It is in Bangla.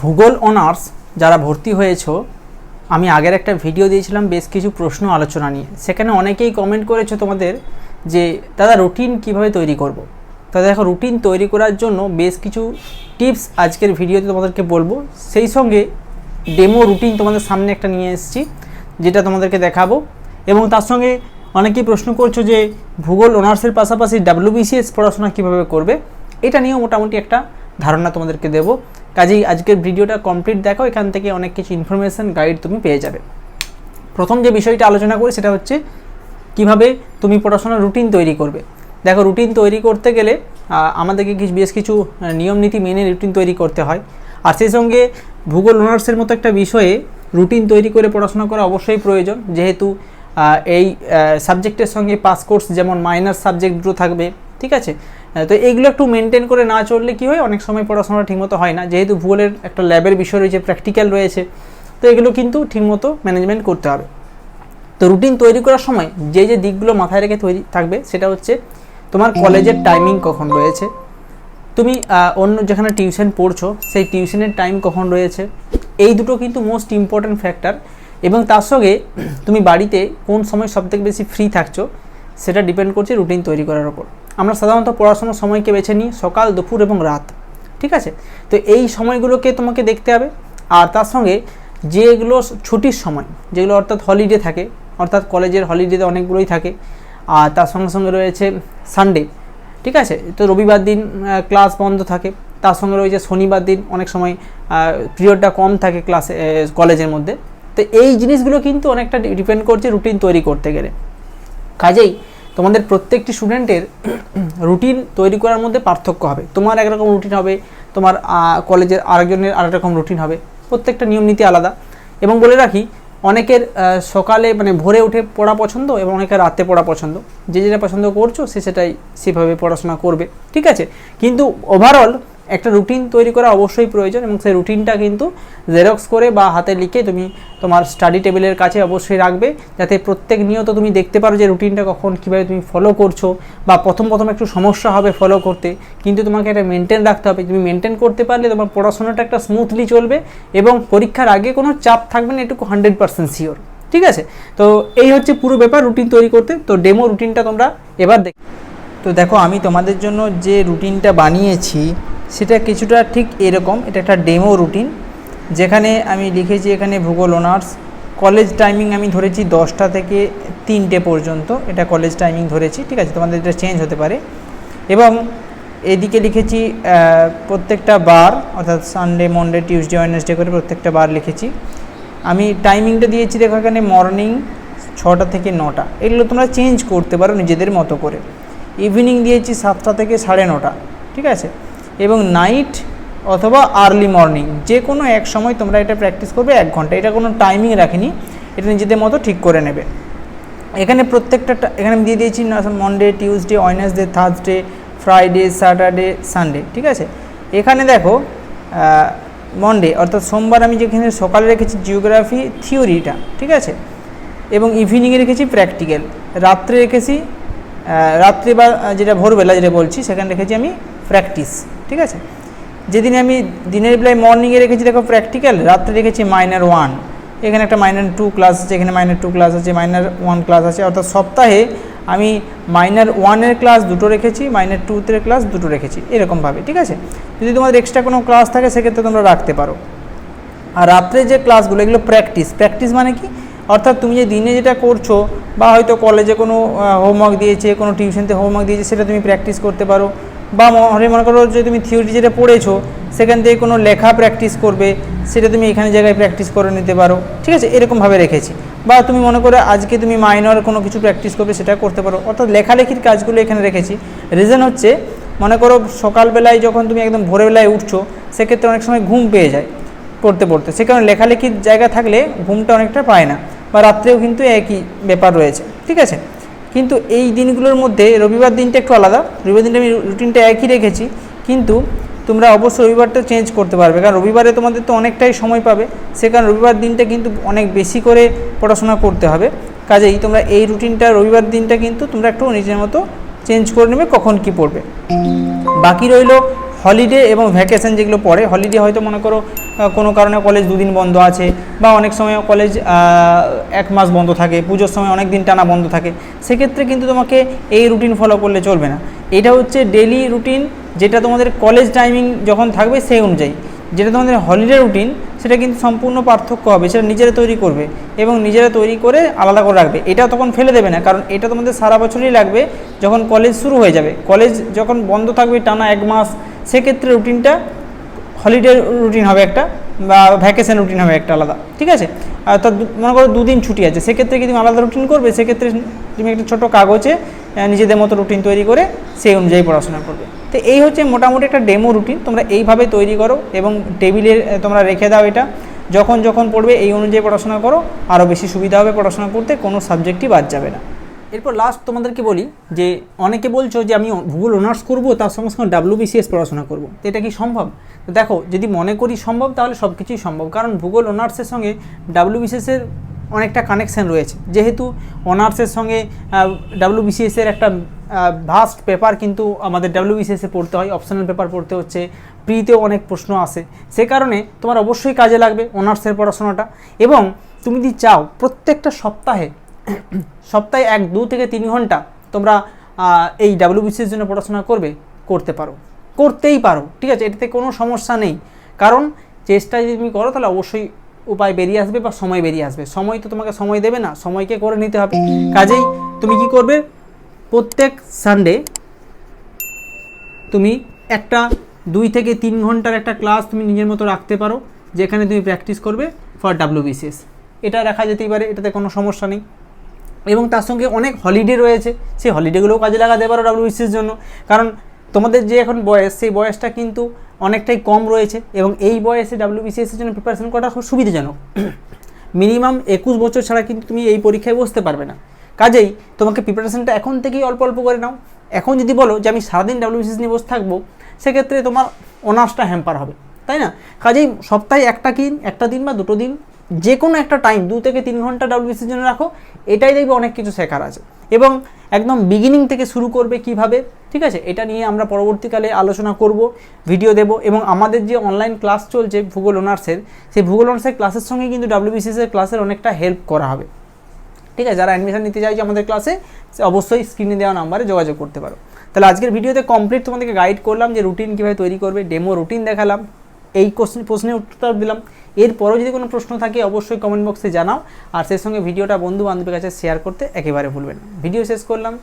ভূগোল অনার্স যারা ভর্তি হয়েছো, আমি আগের একটা ভিডিও দিয়েছিলাম বেশ কিছু প্রশ্ন আলোচনা নিয়ে। সেখানে অনেকেই কমেন্ট করেছো তোমাদের যে দাদা রুটিন কিভাবে তৈরি করব। তা দেখো, রুটিন তৈরি করার জন্য বেশ কিছু টিপস আজকের ভিডিওতে তোমাদেরকে বলবো। সেই সঙ্গে ডেমো রুটিন তোমাদের সামনে একটা নিয়ে এসেছি, যেটা তোমাদেরকে দেখাবো। এবং তার সঙ্গে অনেকেই প্রশ্ন করছো যে ভূগোল অনার্সের পাশাপাশি WBCS পড়াশোনা কীভাবে করবে, এটা নিয়েও মোটামুটি একটা ধারণা তোমাদেরকে দেবো। কাজেই আজকের ভিডিওটা কমপ্লিট দেখো, এখান থেকে অনেক কিছু ইনফরমেশান গাইড তুমি পেয়ে যাবে। প্রথম যে বিষয়টা আলোচনা করি সেটা হচ্ছে কিভাবে তুমি পড়াশোনার রুটিন তৈরি করবে। দেখো, রুটিন তৈরি করতে গেলে আমাদেরকে বেশ কিছু নিয়ম নীতি মেনে রুটিন তৈরি করতে হয়। আর সেই সঙ্গে ভূগোল অনার্সের মতো একটা বিষয়ে রুটিন তৈরি করে পড়াশোনা করা অবশ্যই প্রয়োজন, যেহেতু এই সাবজেক্টের সঙ্গে পাস কোর্স যেমন মাইনার সাবজেক্ট দুটো থাকবে, ঠিক আছে। তো এইগুলো একটু মেনটেন করে না চললে কী হয়, অনেক সময় পড়াশোনা ঠিকমতো হয় না, যেহেতু ভূগোলের একটা ল্যাবের বিষয় রয়েছে, প্র্যাকটিক্যাল রয়েছে। তো এগুলো কিন্তু ঠিকমতো ম্যানেজমেন্ট করতে হবে। তো রুটিন তৈরি করার সময় যে যে দিকগুলো মাথায় রেখে তৈরি থাকবে সেটা হচ্ছে তোমার কলেজের টাইমিং কখন রয়েছে, তুমি অন্য যেখানে টিউশন পড়ছো সেই টিউশনের টাইম কখন রয়েছে, এই দুটো কিন্তু মোস্ট ইম্পর্ট্যান্ট ফ্যাক্টর। এবং তার সঙ্গে তুমি বাড়িতে কোন সময় সবথেকে বেশি ফ্রি থাকছো সেটা ডিপেন্ড করছে রুটিন তৈরি করার ওপর। আমরা সাধারণত পড়াশোনার সময়কে বেছে নিই সকাল, দুপুর এবং রাত, ঠিক আছে। তো এই সময়গুলোকে তোমাকে দেখতে হবে। আর তার সঙ্গে যেগুলো ছুটির সময়, যেগুলো অর্থাৎ হলিডে থাকে, অর্থাৎ কলেজের হলিডেতে অনেকগুলোই থাকে, আর তার সঙ্গে সঙ্গে রয়েছে সানডে, ঠিক আছে। তো রবিবার দিন ক্লাস বন্ধ থাকে, তার সঙ্গে রয়েছে শনিবার দিন অনেক সময় পিরিয়ডটা কম থাকে ক্লাসে, কলেজের মধ্যে। তো এই জিনিসগুলো কিন্তু অনেকটা ডিপেন্ড করছে রুটিন তৈরি করতে গেলে। কাজেই তোমাদের প্রত্যেকটি স্টুডেন্টের রুটিন তৈরি করার মধ্যে পার্থক্য হবে। তোমার একরকম রুটিন হবে, তোমার কলেজের আরেকজনের আরেক রকম রুটিন হবে, প্রত্যেকটা নিয়ম নীতি আলাদা। এবং বলে রাখি, অনেকের সকালে মানে ভোরে উঠে পড়া পছন্দ এবং অনেকের রাতে পড়া পছন্দ। যে যেটা পছন্দ করছো সেটাই সেভাবে পড়াশোনা করবে, ঠিক আছে। কিন্তু ওভারঅল একটা রুটিন তৈরি করা অবশ্যই প্রয়োজন, এবং সেই রুটিনটা কিন্তু জেরক্স করে বা হাতে লিখে তুমি তোমার স্টাডি টেবিলের কাছে অবশ্যই রাখবে, যাতে প্রত্যেক নিয়ত তুমি দেখতে পারো যে রুটিনটা কখন কীভাবে তুমি ফলো করছো। বা প্রথম একটু সমস্যা হবে ফলো করতে, কিন্তু তোমাকে এটা মেনটেন রাখতে হবে। তুমি মেনটেন করতে পারলে তোমার পড়াশোনাটা একটা স্মুথলি চলবে এবং পরীক্ষার আগে কোনো চাপ থাকবে না, এটুকু 100% শিওর, ঠিক আছে। তো এই হচ্ছে পুরো ব্যাপার রুটিন তৈরি করতে। তো ডেমো রুটিনটা তোমরা এবার তো দেখো, আমি তোমাদের জন্য যে রুটিনটা বানিয়েছি সেটা কিছুটা ঠিক এরকম। এটা একটা ডেমো রুটিন, যেখানে আমি লিখেছি এখানে ভূগোল অনার্স কলেজ টাইমিং আমি ধরেছি 10টা থেকে 3টে পর্যন্ত, এটা কলেজ টাইমিং ধরেছি, ঠিক আছে। তোমাদের এটা চেঞ্জ হতে পারে। এবং এদিকে লিখেছি প্রত্যেকটা বার, অর্থাৎ সানডে, মনডে, টিউসডে, ওয়েডনেসডে করে প্রত্যেকটা বার লিখেছি। আমি টাইমিংটা দিয়েছি দেখো এখানে মর্নিং 6টা থেকে 9টা, এগুলো তোমরা চেঞ্জ করতে পারো নিজেদের মতো করে। ইভিনিং দিয়েছি 7টা থেকে 9:30, ঠিক আছে। এবং নাইট অথবা আর্লি মর্নিং যে কোনো এক সময় তোমরা এটা প্র্যাকটিস করবে 1 ঘন্টা। এটা কোনো টাইমিং রাখিনি, এটা নিজেদের মতো ঠিক করে নেবে। এখানে প্রত্যেকটা এখানে দিয়ে দিয়েছি Monday, Tuesday, Wednesday, Thursday, Friday, Saturday, Sunday, ঠিক আছে। এখানে দেখো মনডে অর্থাৎ সোমবার আমি যেখানে সকালে রেখেছি জিওগ্রাফি থিওরিটা, ঠিক আছে। এবং ইভিনিংয়ে রেখেছি প্র্যাকটিক্যাল। রাত্রে রেখেছি রাত্রে বা যেটা ভোরবেলা যেটা বলছি সেখানে রেখেছি আমি প্র্যাকটিস, ঠিক আছে। যেদিনে আমি দিনের বেলায় মর্নিংয়ে রেখেছি দেখো প্র্যাকটিক্যাল, রাত্রে রেখেছি মাইনার 1, এখানে একটা মাইনার 2 ক্লাস আছে, এখানে মাইনার 2 ক্লাস আছে, মাইনার 1 ক্লাস আছে। অর্থাৎ সপ্তাহে আমি মাইনার 1-এর ক্লাস 2টো রেখেছি, মাইনার 2-এর ক্লাস 2টো রেখেছি, এরকমভাবে, ঠিক আছে। যদি তোমাদের এক্সট্রা কোনো ক্লাস থাকে সেক্ষেত্রে তোমরা রাখতে পারো। আর রাত্রে যে ক্লাসগুলো এগুলো প্র্যাকটিস মানে কি, অর্থাৎ তুমি যে দিনে যেটা করছো, বা হয়তো কলেজে কোনো হোমওয়ার্ক দিয়েছে, কোনো টিউশনতে হোমওয়ার্ক দিয়েছে, সেটা তুমি প্র্যাকটিস করতে পারো। বা মনে করো যে তুমি থিওরি যেটা পড়েছো সেখান থেকে কোনো লেখা প্র্যাকটিস করবে, সেটা তুমি এখানে জায়গায় প্র্যাকটিস করে নিতে পারো, ঠিক আছে। এরকমভাবে রেখেছি। বা তুমি মনে করো আজকে তুমি মাইনর কোনো কিছু প্র্যাকটিস করবে, সেটা করতে পারো। অর্থাৎ লেখালেখির কাজগুলো এখানে রেখেছি। রিজন হচ্ছে, মনে করো সকালবেলায় যখন তুমি একদম ভোরবেলায় উঠছো, সেক্ষেত্রে অনেক সময় ঘুম পেয়ে যায় পড়তে পড়তে, সে কারণে লেখালেখির জায়গা থাকলে ঘুমটা অনেকটা পায় না। বা রাত্রেও কিন্তু একই ব্যাপার রয়েছে, ঠিক আছে। কিন্তু এই দিনগুলোর মধ্যে রবিবার দিনটা একটু আলাদা। রবিবার দিনটা আমি রুটিনটা একই রেখেছি, কিন্তু তোমরা অবশ্যই রবিবারটা চেঞ্জ করতে পারবে, কারণ রবিবারে তোমাদের তো অনেকটাই সময় পাবে। সে কারণে রবিবার দিনটা কিন্তু অনেক বেশি করে পড়াশোনা করতে হবে। কাজেই তোমরা এই রুটিনটা রবিবার দিনটা কিন্তু তোমরা একটু নিজের মতো চেঞ্জ করে নেবে কখন কি পড়বে। বাকি রইল হলিডে এবং ভ্যাকেশন যেগুলো পড়ে। হলিডে হয়তো মনে করো কোনো কারণে কলেজ 2 দিন বন্ধ আছে, বা অনেক সময় কলেজ 1 মাস বন্ধ থাকে, পুজোর সময় অনেক দিন টানা বন্ধ থাকে, সেক্ষেত্রে কিন্তু তোমাকে এই রুটিন ফলো করলে চলবে না। এটা হচ্ছে ডেলি রুটিন, যেটা তোমাদের কলেজ টাইমিং যখন থাকবে সেই অনুযায়ী। যেটা তোমাদের হলিডে রুটিন সেটা কিন্তু সম্পূর্ণ পার্থক্য হবে, সেটা নিজেরা তৈরি করবে এবং নিজেরা তৈরি করে আলাদা করে রাখবে। এটা তখন ফেলে দেবে না, কারণ এটা তোমাদের সারা বছরই লাগবে। যখন কলেজ শুরু হয়ে যাবে, কলেজ যখন বন্ধ থাকবে টানা 1 মাস, সেক্ষেত্রে রুটিনটা হলিডে রুটিন হবে একটা, বা ভ্যাকেশন রুটিন হবে একটা আলাদা, ঠিক আছে। অর্থাৎ মনে করো 2 দিন ছুটি আছে, সেক্ষেত্রে কি তুমি আলাদা রুটিন করবে? সেক্ষেত্রে তুমি একটা ছোটো কাগজে নিজেদের মতো রুটিন তৈরি করে সেই অনুযায়ী পড়াশোনা করবে। তো এই হচ্ছে মোটামুটি একটা ডেমো রুটিন, তোমরা এইভাবে তৈরি করো এবং টেবিলে তোমরা রেখে দাও। এটা যখন যখন পড়বে এই অনুযায়ী পড়াশোনা করো, আরও বেশি সুবিধা হবে পড়াশোনা করতে, কোনো সাবজেক্টই বাদ যাবে না। এরপর লাস্ট তোমাদেরকে বলি যে অনেকে বলছো যে আমি ভূগোল অনার্স করবো, তার সঙ্গে সঙ্গে WBCS পড়াশোনা করবো, তো এটা কি সম্ভব? তো দেখো, যদি মনে করি সম্ভব, তাহলে সব কিছুই সম্ভব, কারণ ভূগোল অনার্সের সঙ্গে WBCS-এর অনেকটা কানেকশান রয়েছে। যেহেতু অনার্সের সঙ্গে WBCS-এর একটা ভাস্ট পেপার কিন্তু আমাদের WBCS-এ পড়তে হয়, অপশনাল পেপার পড়তে হচ্ছে, প্রিতেও অনেক প্রশ্ন আসে, সে কারণে তোমার অবশ্যই কাজে লাগবে অনার্সের পড়াশোনাটা। এবং তুমি যদি চাও প্রত্যেকটা সপ্তাহে 2 থেকে 3 ঘন্টা তোমরা এই WBCS-এর জন্য পড়াশোনা করতেই পারো, ঠিক আছে, এটাতে কোনো সমস্যা নেই। কারণ চেষ্টা যদি তুমি করো তাহলে অবশ্যই উপায় বেরিয়ে আসবে বা সময় বেরিয়ে আসবে। সময় তো তোমাকে সময় দেবে না, সময়কে করে নিতে হবে। কাজেই তুমি কি করবে, প্রত্যেক সানডে তুমি একটা 2 থেকে 3 ঘন্টার একটা ক্লাস তুমি নিজের মতো রাখতে পারো, যেখানে তুমি প্র্যাকটিস করবে ফর WBCS। এটা রাখা যেতেই পারে, এটাতে কোনো সমস্যা নেই। এবং তার সঙ্গে অনেক হলিডে রয়েছে, সেই হলিডেগুলোও কাজে লাগাতে পারো WBCS-এর জন্য। কারণ তোমাদের যে এখন বয়স, সেই বয়সটা কিন্তু অনেকটাই কম রয়েছে, এবং এই বয়সে WBCS-এর জন্য প্রিপারেশন করাটা খুব সুবিধাজনক। মিনিমাম 21 বছর ছাড়া কিন্তু তুমি এই পরীক্ষায় বসতে পারবে না। কাজেই তোমাকে প্রিপারেশনটা এখন থেকেই অল্প অল্প করে নাও। এখন যদি বলো যে আমি সারাদিন WBCS নিয়ে বসে থাকবো, সেক্ষেত্রে তোমার অনার্সটা হ্যাম্পার হবে, তাই না? কাজেই সপ্তাহে একটা দিন বা 2 দিন, যে কোনো একটা টাইম 2 থেকে 3 ঘন্টা WBCS-এর জন্য রাখো। এটাই দেখবে অনেক কিছু শেখার আছে, এবং একদম বিগিনিং থেকে শুরু করবে কিভাবে, ঠিক আছে, এটা নিয়ে আমরা পরবর্তীকালে আলোচনা করব, ভিডিও দেব। এবং আমাদের যে অনলাইন ক্লাস চলছে ভূগোল অনার্সের, সেই ভূগোল অনার্সের ক্লাসের সঙ্গে কিন্তু WBCS-এর ক্লাসের অনেকটা হেল্প করা হবে, ঠিক আছে। যারা অ্যাডমিশন নিতে চাইছে আমাদের ক্লাসে, অবশ্যই স্ক্রিনে দেওয়া নাম্বারে যোগাযোগ করতে পারো। তাহলে আজকের ভিডিওতে কমপ্লিট তোমাদেরকে গাইড করলাম যে রুটিন কীভাবে তৈরি করবে, ডেমো রুটিন দেখালাম, এই প্রশ্নের উত্তর দিলাম। এরপরও যদি কোনো প্রশ্ন থাকে অবশ্যই কমেন্ট বক্সে জানাও, আর সেই সঙ্গে ভিডিওটা বন্ধু বান্ধবের কাছে শেয়ার করতে একেবারে ভুলবেন না। ভিডিও শেষ করলাম।